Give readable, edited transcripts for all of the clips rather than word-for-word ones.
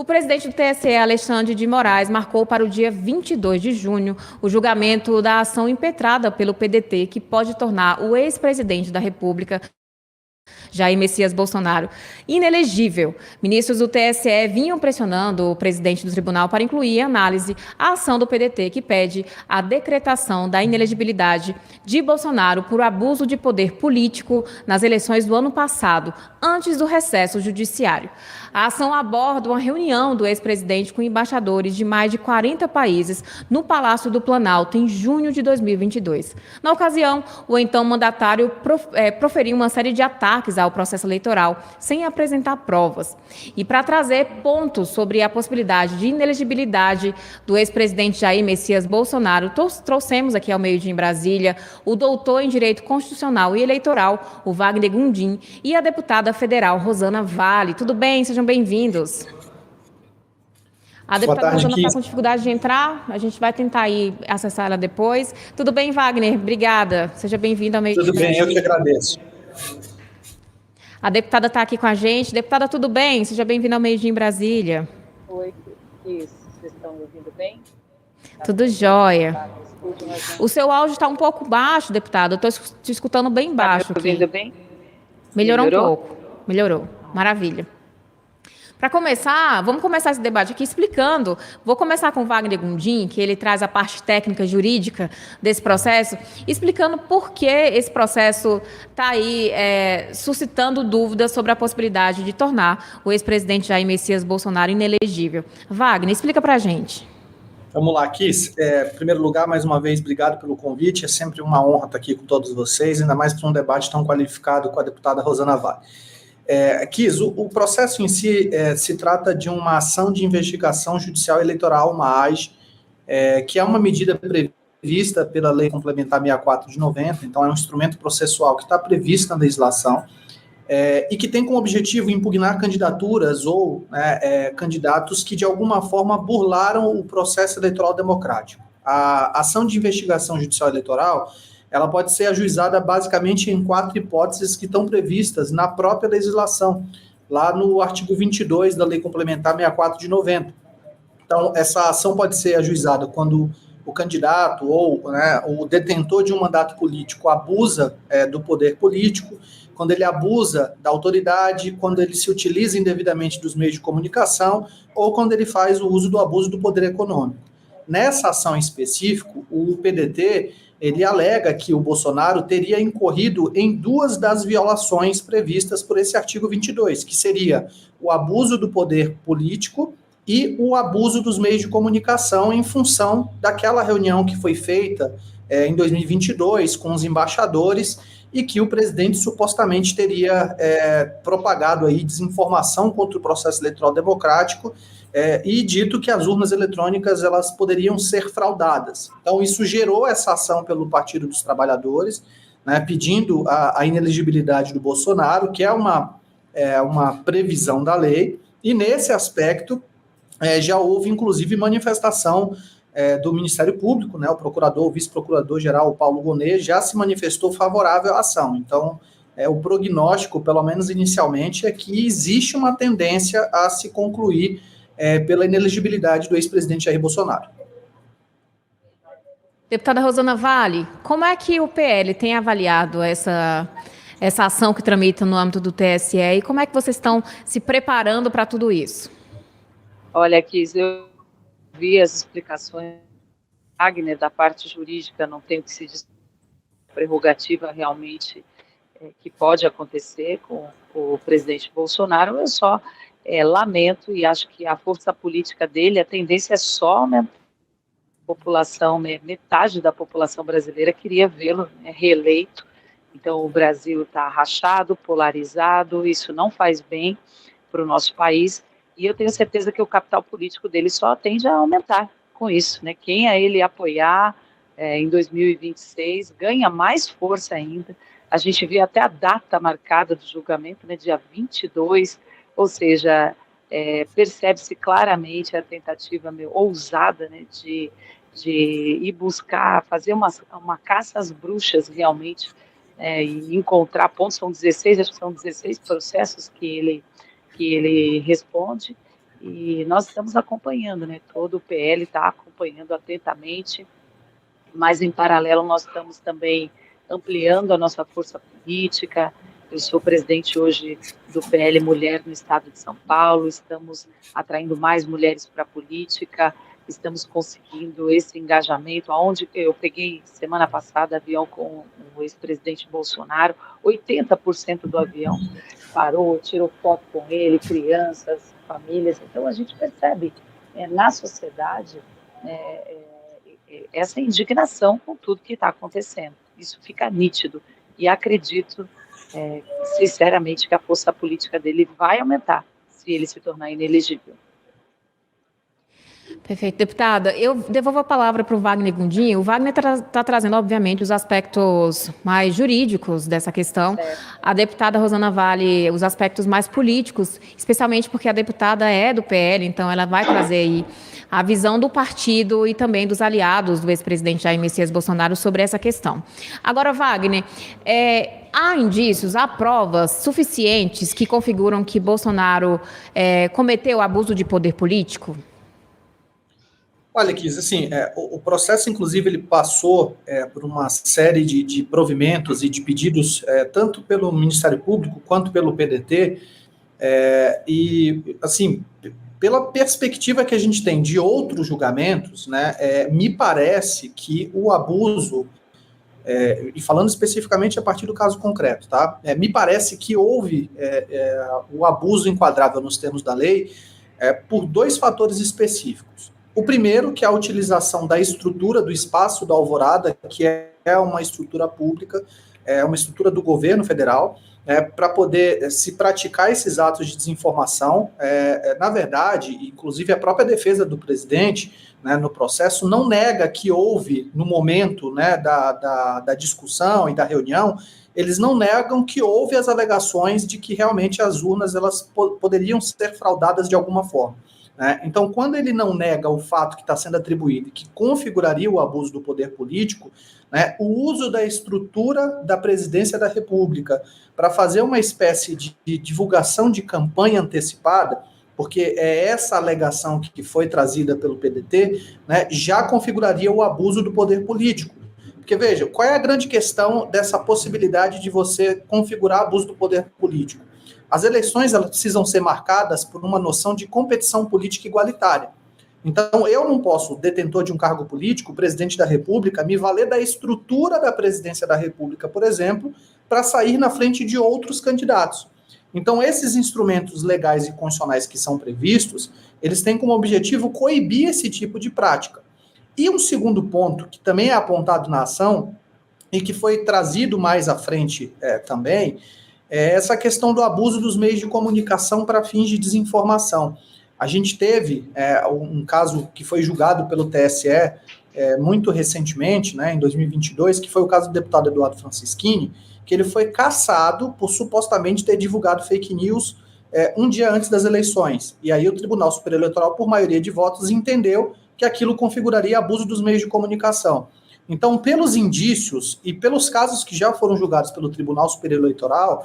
O presidente do TSE, Alexandre de Moraes, marcou para o dia 22 de junho o julgamento da ação impetrada pelo PDT, que pode tornar o ex-presidente da República, Jair Messias Bolsonaro, inelegível. Ministros do TSE vinham pressionando o presidente do tribunal para incluir em análise a ação do PDT, que pede a decretação da inelegibilidade de Bolsonaro por abuso de poder político nas eleições do ano passado, antes do recesso judiciário. A ação aborda uma reunião do ex-presidente com embaixadores de mais de 40 países no Palácio do Planalto em junho de 2022. Na ocasião, o então mandatário proferiu uma série de ataques ao processo eleitoral sem apresentar provas. E para trazer pontos sobre a possibilidade de inelegibilidade do ex-presidente Jair Messias Bolsonaro, trouxemos aqui ao meio-dia em Brasília o doutor em Direito Constitucional e Eleitoral, o Wagner Gondim, e a deputada federal Rosana Vale. Tudo bem? Sejam bem-vindos. A deputada Rosana está com dificuldade de entrar, a gente vai tentar aí acessar ela depois. Tudo bem, Wagner? Obrigada. Seja bem-vindo ao meio-dia. Tudo bem, eu que agradeço. A deputada está aqui com a gente. Deputada, tudo bem? Seja bem-vinda ao Meio-Dia em Brasília. Oi, isso. Vocês estão me ouvindo bem? Tudo jóia. O seu áudio está um pouco baixo, deputada. Eu estou te escutando bem baixo. Está me ouvindo bem? Melhorou um pouco. Melhorou. Maravilha. Para começar, vamos começar esse debate aqui explicando. Vou começar com o Wagner Gondim, que ele traz a parte técnica jurídica desse processo, explicando por que esse processo está aí suscitando dúvidas sobre a possibilidade de tornar o ex-presidente Jair Messias Bolsonaro inelegível. Wagner, explica para a gente. Vamos lá, Kiss. Em primeiro lugar, mais uma vez, obrigado pelo convite. É sempre uma honra estar aqui com todos vocês, ainda mais para um debate tão qualificado com a deputada Rosana Vale. Kiss, o processo em si se trata de uma ação de investigação judicial eleitoral, uma AIJ, que é uma medida prevista pela Lei Complementar 64 de 90, então é um instrumento processual que está previsto na legislação e que tem como objetivo impugnar candidaturas ou candidatos que de alguma forma burlaram o processo eleitoral democrático. A ação de investigação judicial eleitoral ela pode ser ajuizada basicamente em 4 hipóteses que estão previstas na própria legislação, lá no artigo 22 da Lei Complementar 64 de 90. Então, essa ação pode ser ajuizada quando o candidato ou o detentor de um mandato político abusa do poder político, quando ele abusa da autoridade, quando ele se utiliza indevidamente dos meios de comunicação ou quando ele faz o uso do abuso do poder econômico. Nessa ação em específico, o PDT ele alega que o Bolsonaro teria incorrido em 2 das violações previstas por esse artigo 22, que seria o abuso do poder político e o abuso dos meios de comunicação em função daquela reunião que foi feita em 2022 com os embaixadores e que o presidente supostamente teria propagado aí desinformação contra o processo eleitoral democrático e dito que as urnas eletrônicas elas poderiam ser fraudadas. Então, isso gerou essa ação pelo Partido dos Trabalhadores, pedindo a inelegibilidade do Bolsonaro, que é uma previsão da lei, e nesse aspecto já houve, inclusive, manifestação do Ministério Público, o procurador, o vice-procurador-geral Paulo Gonet, já se manifestou favorável à ação. Então, o prognóstico, pelo menos inicialmente, é que existe uma tendência a se concluir pela inelegibilidade do ex-presidente Jair Bolsonaro. Deputada Rosana Vale, como é que o PL tem avaliado essa ação que tramita no âmbito do TSE e como é que vocês estão se preparando para tudo isso? Olha, Kiss, eu vi as explicações Wagner da parte jurídica, não tem o que se dizer, prerrogativa realmente que pode acontecer com o presidente Bolsonaro. Eu só lamento e acho que a força política dele, a tendência é só aumentar. A população, metade da população brasileira queria vê-lo reeleito. Então o Brasil está rachado, polarizado, isso não faz bem para o nosso país. E eu tenho certeza que o capital político dele só tende a aumentar com isso, Quem a ele apoiar em 2026 ganha mais força ainda. A gente vê até a data marcada do julgamento, dia 22, ou seja, percebe-se claramente a tentativa ousada de ir buscar, fazer uma caça às bruxas realmente, e encontrar pontos. São 16, acho que são 16 processos que ele responde, e nós estamos acompanhando, né? Todo o PL está acompanhando atentamente, mas em paralelo nós estamos também ampliando a nossa força política. Eu sou presidente hoje do PL Mulher no estado de São Paulo, estamos atraindo mais mulheres para a política, estamos conseguindo esse engajamento, aonde eu peguei semana passada avião com o ex-presidente Bolsonaro, 80% do avião parou, tirou foto com ele, crianças, famílias, então a gente percebe na sociedade essa indignação com tudo que está acontecendo, isso fica nítido, e acredito sinceramente que a força política dele vai aumentar se ele se tornar inelegível. Perfeito, deputada. Eu devolvo a palavra para o Wagner Gundinho. O Wagner está trazendo, obviamente, os aspectos mais jurídicos dessa questão. Certo. A deputada Rosana Vale, os aspectos mais políticos, especialmente porque a deputada é do PL, então ela vai trazer aí a visão do partido e também dos aliados do ex-presidente Jair Messias Bolsonaro sobre essa questão. Agora, Wagner, há indícios, há provas suficientes que configuram que Bolsonaro cometeu abuso de poder político? Olha, Kis, assim, o processo, inclusive, ele passou por uma série de provimentos e de pedidos, tanto pelo Ministério Público quanto pelo PDT, e, assim, pela perspectiva que a gente tem de outros julgamentos, né, me parece que o abuso, e falando especificamente a partir do caso concreto, tá, me parece que houve o abuso enquadrável nos termos da lei por dois fatores específicos. O primeiro, que é a utilização da estrutura do espaço da Alvorada, que é uma estrutura pública, é uma estrutura do governo federal, para poder se praticar esses atos de desinformação. Na verdade, inclusive a própria defesa do presidente, né, no processo, não nega que houve, no momento, né, da discussão e da reunião, eles não negam que houve as alegações de que realmente as urnas elas poderiam ser fraudadas de alguma forma. Então, quando ele não nega o fato que está sendo atribuído e que configuraria o abuso do poder político, né, o uso da estrutura da presidência da República para fazer uma espécie de divulgação de campanha antecipada, porque é essa alegação que foi trazida pelo PDT, né, já configuraria o abuso do poder político. Porque, veja, qual é a grande questão dessa possibilidade de você configurar abuso do poder político? As eleições elas precisam ser marcadas por uma noção de competição política igualitária. Então, eu não posso, detentor de um cargo político, presidente da República, me valer da estrutura da presidência da República, por exemplo, para sair na frente de outros candidatos. Então, esses instrumentos legais e constitucionais que são previstos, eles têm como objetivo coibir esse tipo de prática. E um segundo ponto, que também é apontado na ação, e que foi trazido mais à frente também, é essa questão do abuso dos meios de comunicação para fins de desinformação. A gente teve um caso que foi julgado pelo TSE muito recentemente, né, em 2022, que foi o caso do deputado Eduardo Francischini, que ele foi cassado por supostamente ter divulgado fake news um dia antes das eleições. E aí o Tribunal Superior Eleitoral, por maioria de votos, entendeu que aquilo configuraria abuso dos meios de comunicação. Então, pelos indícios e pelos casos que já foram julgados pelo Tribunal Superior Eleitoral,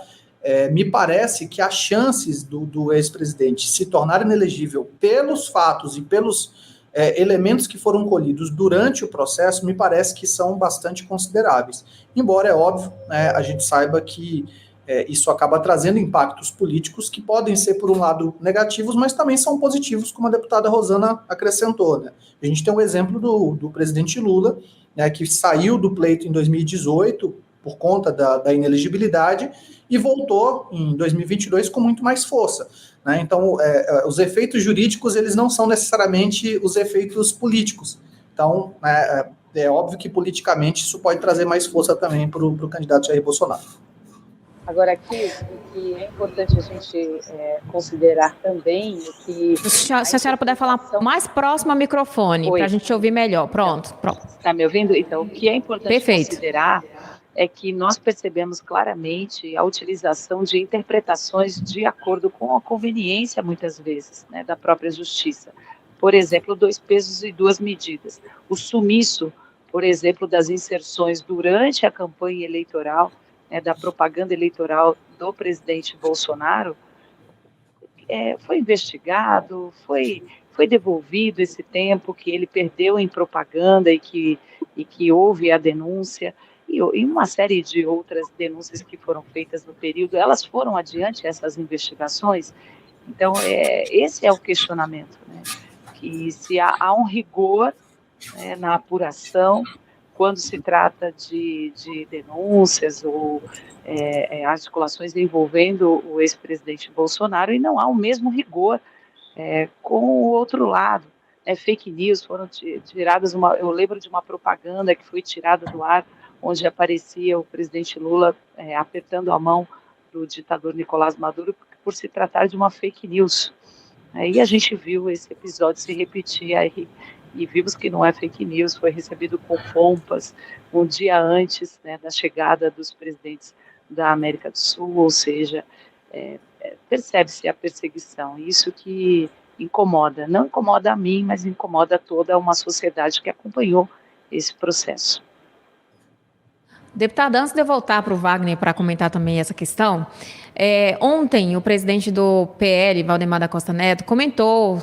me parece que as chances do ex-presidente se tornar inelegível pelos fatos e pelos elementos que foram colhidos durante o processo, me parece que são bastante consideráveis. Embora, é óbvio, né, a gente saiba que isso acaba trazendo impactos políticos que podem ser, por um lado, negativos, mas também são positivos, como a deputada Rosana acrescentou. Né? A gente tem um exemplo do presidente Lula, né, que saiu do pleito em 2018 por conta da inelegibilidade e voltou em 2022 com muito mais força. Né? Então, os efeitos jurídicos eles não são necessariamente os efeitos políticos. Então, é óbvio que politicamente isso pode trazer mais força também para o candidato Jair Bolsonaro. Agora, aqui, o que é importante a gente considerar também é que... Se a senhora puder falar mais próximo ao microfone, para a gente ouvir melhor. Pronto. Está me ouvindo? Então, o que é importante Perfeito. considerar é que nós percebemos claramente a utilização de interpretações de acordo com a conveniência, muitas vezes, né, da própria justiça. Por exemplo, 2 pesos e 2 medidas. O sumiço, por exemplo, das inserções durante a campanha eleitoral, da propaganda eleitoral do presidente Bolsonaro, foi investigado, foi devolvido esse tempo que ele perdeu em propaganda e que houve a denúncia, e uma série de outras denúncias que foram feitas no período, elas foram adiante, essas investigações. Então, esse é o questionamento, né? Que se há um rigor, né, na apuração, quando se trata de denúncias ou articulações envolvendo o ex-presidente Bolsonaro, e não há o mesmo rigor com o outro lado. Fake news foram tiradas, eu lembro de uma propaganda que foi tirada do ar, onde aparecia o presidente Lula apertando a mão do ditador Nicolás Maduro, por se tratar de uma fake news. Aí a gente viu esse episódio se repetir aí, e vimos que não é fake news, foi recebido com pompas um dia antes, né, da chegada dos presidentes da América do Sul, ou seja, percebe-se a perseguição, isso que incomoda, não incomoda a mim, mas incomoda toda uma sociedade que acompanhou esse processo. Deputada, antes de eu voltar para o Wagner para comentar também essa questão, ontem o presidente do PL, Valdemar da Costa Neto, comentou,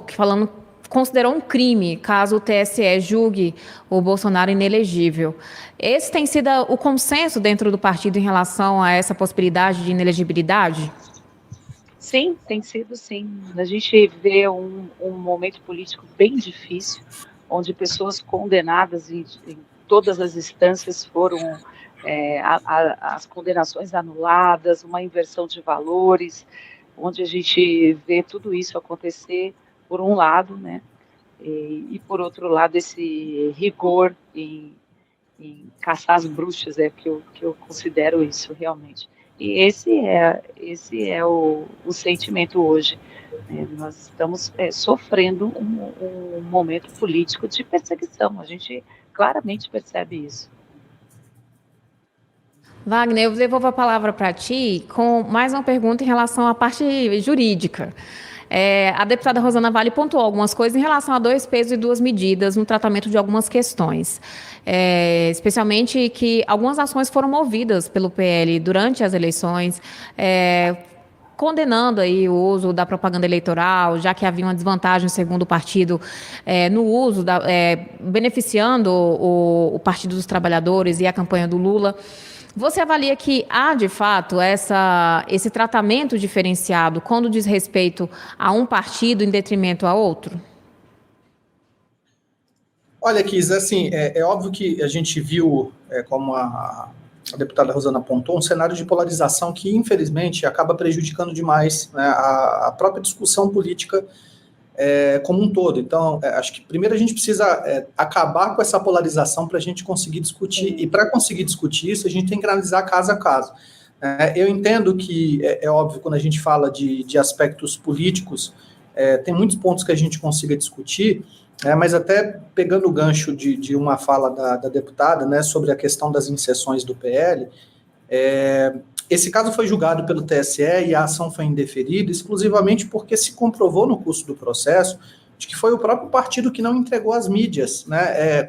considerou um crime caso o TSE julgue o Bolsonaro inelegível. Esse tem sido o consenso dentro do partido em relação a essa possibilidade de inelegibilidade? Sim, tem sido sim. A gente vê um momento político bem difícil, onde pessoas condenadas em todas as instâncias foram as condenações anuladas, uma inversão de valores, onde a gente vê tudo isso acontecer por um lado, né, e por outro lado esse rigor em caçar as bruxas, que eu considero isso realmente. E esse é o sentimento hoje. Nós estamos sofrendo um momento político de perseguição, a gente claramente percebe isso. Wagner, eu devolvo a palavra para ti com mais uma pergunta em relação à parte jurídica. A deputada Rosana Vale pontuou algumas coisas em relação a 2 pesos e 2 medidas no tratamento de algumas questões. Especialmente que algumas ações foram movidas pelo PL durante as eleições, condenando aí o uso da propaganda eleitoral, já que havia uma desvantagem, segundo o partido, no uso, beneficiando o Partido dos Trabalhadores e a campanha do Lula. Você avalia que há, de fato, esse tratamento diferenciado quando diz respeito a um partido em detrimento a outro? Olha, Kis, assim, é óbvio que a gente viu, como a deputada Rosana apontou, um cenário de polarização que, infelizmente, acaba prejudicando demais, né, a própria discussão política como um todo. Então, acho que primeiro a gente precisa acabar com essa polarização para a gente conseguir discutir, e para conseguir discutir isso, a gente tem que analisar caso a caso. Eu entendo que, óbvio, quando a gente fala de aspectos políticos, tem muitos pontos que a gente consiga discutir, mas até pegando o gancho de uma fala da deputada, né, sobre a questão das inserções do PL, esse caso foi julgado pelo TSE e a ação foi indeferida exclusivamente porque se comprovou no curso do processo de que foi o próprio partido que não entregou as mídias, né?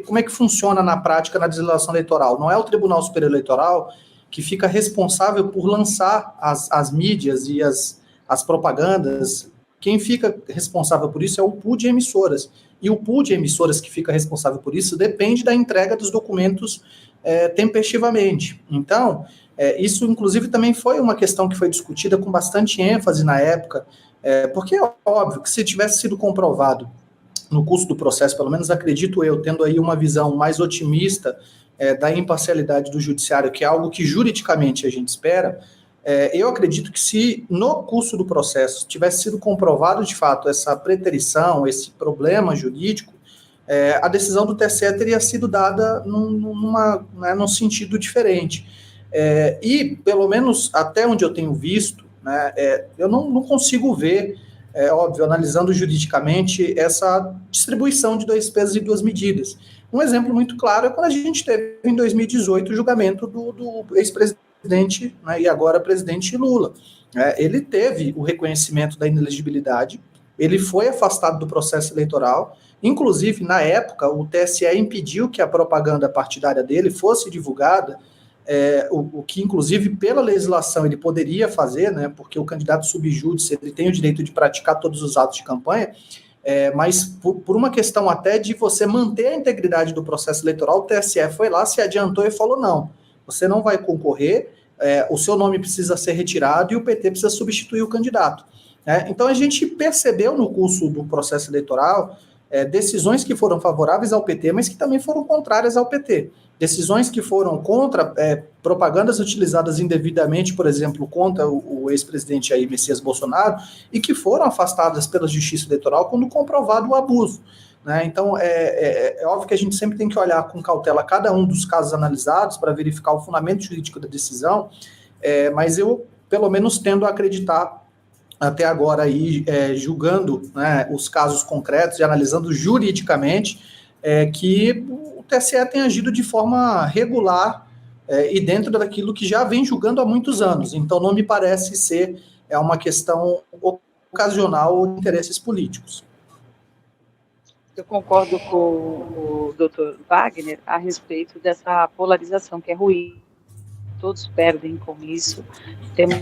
Como é que funciona na prática na legislação eleitoral? Não é o Tribunal Superior Eleitoral que fica responsável por lançar as mídias e as propagandas. Quem fica responsável por isso é o pool de emissoras. E o pool de emissoras que fica responsável por isso depende da entrega dos documentos tempestivamente. Então, isso, inclusive, também foi uma questão que foi discutida com bastante ênfase na época, porque é óbvio que se tivesse sido comprovado no curso do processo, pelo menos acredito eu, tendo aí uma visão mais otimista da imparcialidade do judiciário, que é algo que juridicamente a gente espera, eu acredito que se no curso do processo tivesse sido comprovado de fato essa preterição, esse problema jurídico, a decisão do TSE teria sido dada num sentido diferente. E, pelo menos até onde eu tenho visto, né, eu não consigo ver, óbvio, analisando juridicamente, essa distribuição de 2 pesos e 2 medidas. Um exemplo muito claro é quando a gente teve em 2018 o julgamento do ex-presidente, né, e agora presidente Lula. Ele teve o reconhecimento da inelegibilidade, ele foi afastado do processo eleitoral, inclusive, na época, o TSE impediu que a propaganda partidária dele fosse divulgada o que, inclusive, pela legislação ele poderia fazer, né, porque o candidato subjúdice ele tem o direito de praticar todos os atos de campanha, mas por uma questão até de você manter a integridade do processo eleitoral, o TSE foi lá, se adiantou e falou, não, você não vai concorrer, o seu nome precisa ser retirado e o PT precisa substituir o candidato. Então, a gente percebeu no curso do processo eleitoral decisões que foram favoráveis ao PT, mas que também foram contrárias ao PT. Decisões que foram contra propagandas utilizadas indevidamente, por exemplo, contra o ex-presidente Jair Messias Bolsonaro, e que foram afastadas pela Justiça Eleitoral quando comprovado o abuso. Né? Então, é óbvio que a gente sempre tem que olhar com cautela cada um dos casos analisados para verificar o fundamento jurídico da decisão, mas eu, pelo menos, tendo a acreditar até agora, aí, julgando, né, os casos concretos e analisando juridicamente, que o TSE tem agido de forma regular e dentro daquilo que já vem julgando há muitos anos. Então, não me parece ser uma questão ocasional ou de interesses políticos. Eu concordo com o doutor Wagner a respeito dessa polarização que é ruim. Todos perdem com isso. Temos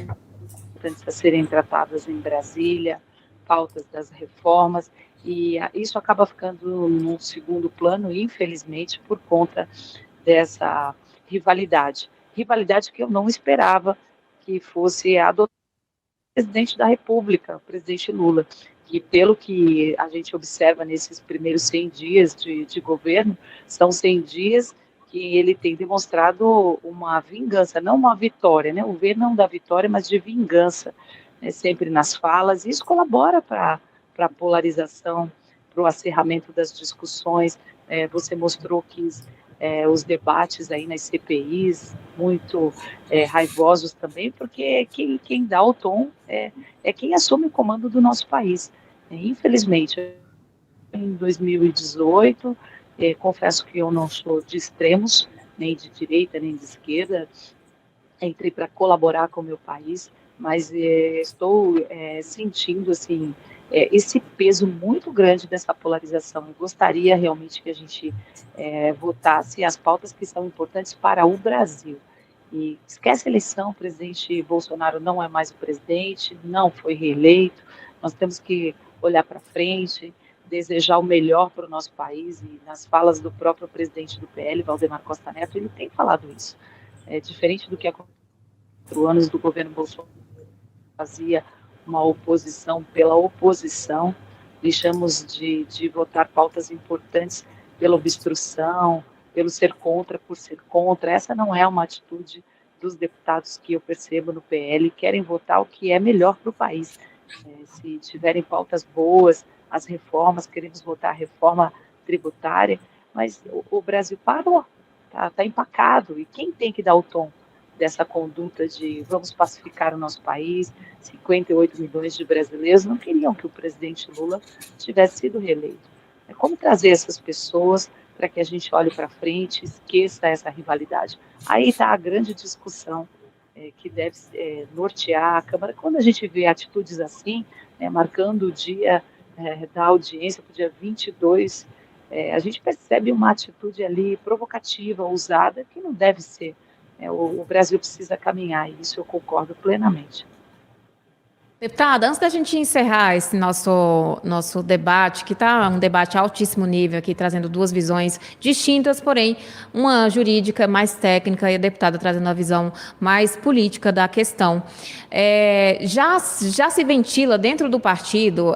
a serem tratadas em Brasília, pautas das reformas, e isso acaba ficando no segundo plano, infelizmente, por conta dessa rivalidade. Rivalidade que eu não esperava que fosse adotada pelo presidente da República, o presidente Lula, que, pelo que a gente observa nesses primeiros 100 dias de governo, são 100 dias que ele tem demonstrado uma vingança, não uma vitória, né? O ver não da vitória, mas de vingança, né? Sempre nas falas. Isso colabora para a polarização, para o acirramento das discussões. Você mostrou que os debates aí nas CPIs, muito raivosos também, porque quem dá o tom é quem assume o comando do nosso país. Infelizmente, em 2018, confesso que eu não sou de extremos, nem de direita, nem de esquerda, entrei para colaborar com o meu país, mas estou sentindo, assim, esse peso muito grande dessa polarização. Eu gostaria realmente que a gente votasse as pautas que são importantes para o Brasil. E esquece a eleição, o presidente Bolsonaro não é mais o presidente, não foi reeleito, nós temos que olhar para frente, desejar o melhor para o nosso país, e nas falas do próprio presidente do PL, Valdemar Costa Neto, ele tem falado isso. Diferente do que aconteceu há 4 anos do governo Bolsonaro, fazia uma oposição pela oposição, deixamos de votar pautas importantes pela obstrução, pelo ser contra por ser contra. Essa não é uma atitude dos deputados que eu percebo no PL, querem votar o que é melhor para o país. Se tiverem pautas boas, as reformas, queremos votar a reforma tributária, mas o Brasil parou, está empacado, e quem tem que dar o tom dessa conduta de vamos pacificar o nosso país? 58 milhões de brasileiros não queriam que o presidente Lula tivesse sido reeleito. Como trazer essas pessoas para que a gente olhe para frente, esqueça essa rivalidade? Aí está a grande discussão que deve nortear a Câmara. Quando a gente vê atitudes assim, marcando o dia da audiência para o dia 22, a gente percebe uma atitude ali provocativa, ousada, que não deve ser. O Brasil precisa caminhar, e isso eu concordo plenamente. Deputada, antes da gente encerrar esse nosso debate, que está um debate a altíssimo nível aqui, trazendo duas visões distintas, porém, uma jurídica mais técnica e a deputada trazendo uma visão mais política da questão. Já se ventila dentro do partido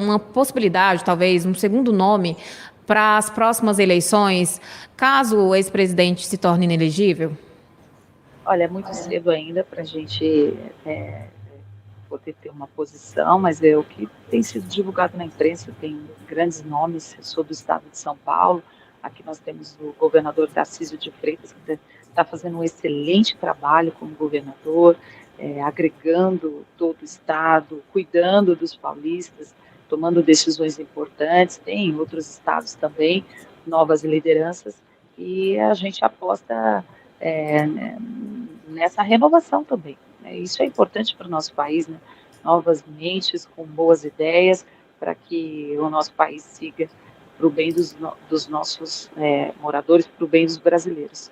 uma possibilidade, talvez, um segundo nome para as próximas eleições, caso o ex-presidente se torne inelegível? Olha, é muito cedo ainda para a gente poder ter uma posição, mas o que tem sido divulgado na imprensa tem grandes nomes. Eu sou do estado de São Paulo, aqui nós temos o governador Tarcísio de Freitas, que está fazendo um excelente trabalho como governador, agregando todo o estado, cuidando dos paulistas, tomando decisões importantes. Tem outros estados também, novas lideranças, e a gente aposta nessa renovação também. Isso é importante para o nosso país, né? Novas mentes com boas ideias, para que o nosso país siga para o bem dos nossos moradores, para o bem dos brasileiros.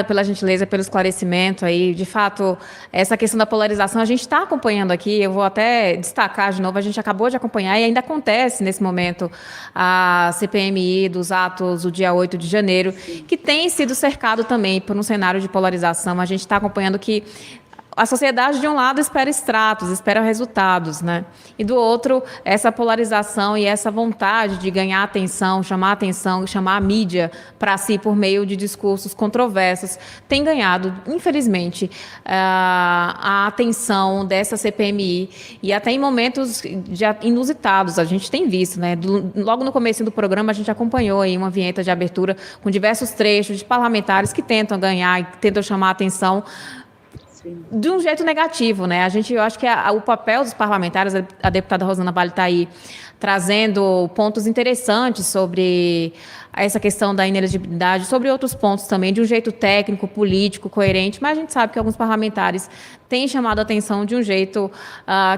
Pela gentileza, pelo esclarecimento aí. De fato, essa questão da polarização a gente está acompanhando aqui. Eu vou até destacar de novo, a gente acabou de acompanhar e ainda acontece nesse momento a CPMI dos atos do dia 8 de janeiro, que tem sido cercado também por um cenário de polarização. A gente está acompanhando que a sociedade, de um lado, espera extratos, espera resultados, né? E do outro, essa polarização e essa vontade de ganhar atenção, chamar a mídia para si por meio de discursos controversos, tem ganhado, infelizmente, a atenção dessa CPMI e até em momentos inusitados, a gente tem visto, né? Logo no começo do programa, a gente acompanhou aí uma vinheta de abertura com diversos trechos de parlamentares que tentam ganhar e tentam chamar a atenção de um jeito negativo, né? Eu acho que o papel dos parlamentares, a deputada Rosana Vale está aí trazendo pontos interessantes sobre essa questão da inelegibilidade, sobre outros pontos também, de um jeito técnico, político, coerente, mas a gente sabe que alguns parlamentares têm chamado a atenção de um jeito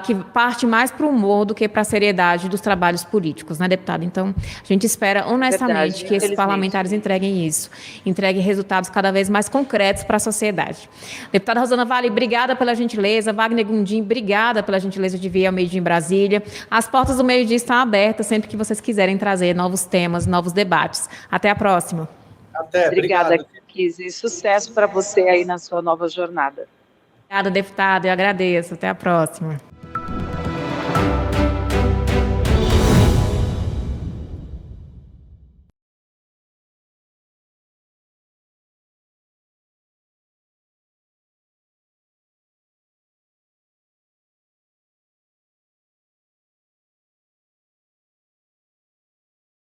que parte mais para o humor do que para a seriedade dos trabalhos políticos, né, deputada? Então, a gente espera honestamente que esses parlamentares entreguem isso, entreguem resultados cada vez mais concretos para a sociedade. Deputada Rosana Vale, obrigada pela gentileza. Wagner Gondim, obrigada pela gentileza de vir ao Meio Dia em Brasília. As portas do Meio Dia estão abertas sempre que vocês quiserem trazer novos temas, novos debates. Até a próxima. Até, obrigada, Kis, e sucesso para você aí na sua nova jornada. Obrigada, deputada, eu agradeço. Até a próxima.